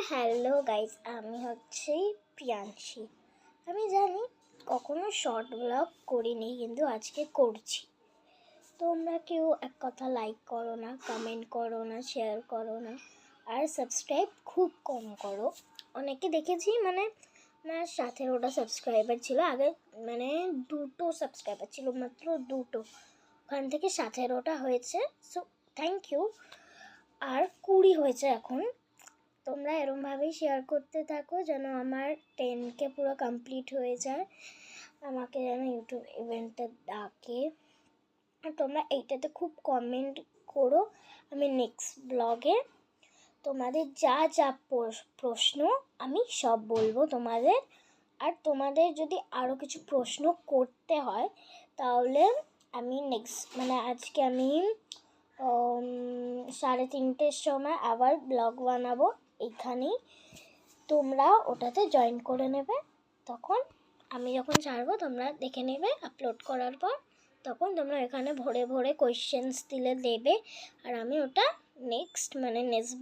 Hello guys, আমি হচ্ছি প্রিয়াংশী। আমি জানি কখনো শর্ট ব্লগ করিনি, কিন্তু আজকে করছি। তোমরা কেউ এক কথা লাইক করো না, কমেন্ট করো না, শেয়ার করো না, আর সাবস্ক্রাইব খুব কম করো। অনেকে দেখেছি আমার 17টা সাবস্ক্রাইবার ছিল আগে, 2টো সাবস্ক্রাইবার ছিল, মাত্র 2টো। ওখান থেকে 17টা হয়েছে, সো থ্যাংক ইউ। আর 20 হয়েছে এখন। তোমরা এরমভাবেই শেয়ার করতে থাকো যেন আমার 10K পুরো কমপ্লিট হয়ে যায়, আমাকে যেন ইউটিউব ইভেন্টে ডাকে। আর তোমরা এইটাতে খুব কমেন্ট করো, আমি নেক্সট ব্লগে তোমাদের যা যা প্রশ্ন আমি সব বলবো তোমাদের। আর তোমাদের যদি আরও কিছু প্রশ্ন করতে হয় তাহলে আমি আজকে আমি 3:30টার সময় আবার ব্লগ বানাবো এইখানেই। তোমরা ওটাতে জয়েন করে নেবে, তখন আমি যখন ছাড়বো তোমরা দেখে নেবে। আপলোড করার পর তখন তোমরা এখানে ভরে ভরে কোয়েশ্চেন্স দিলে দেবে, আর আমি ওটা নেক্সট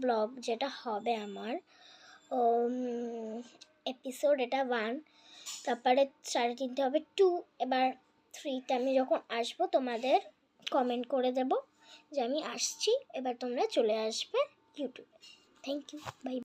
ব্লগ যেটা হবে আমার এপিসোড, এটা 1, তারপরে 3:30 হবে 2, এবার 3তে আমি যখন আসবো তোমাদের কমেন্ট করে দেব যে আমি আসছি, এবার তোমরা চলে আসবে ইউটিউবে। Thank you, by.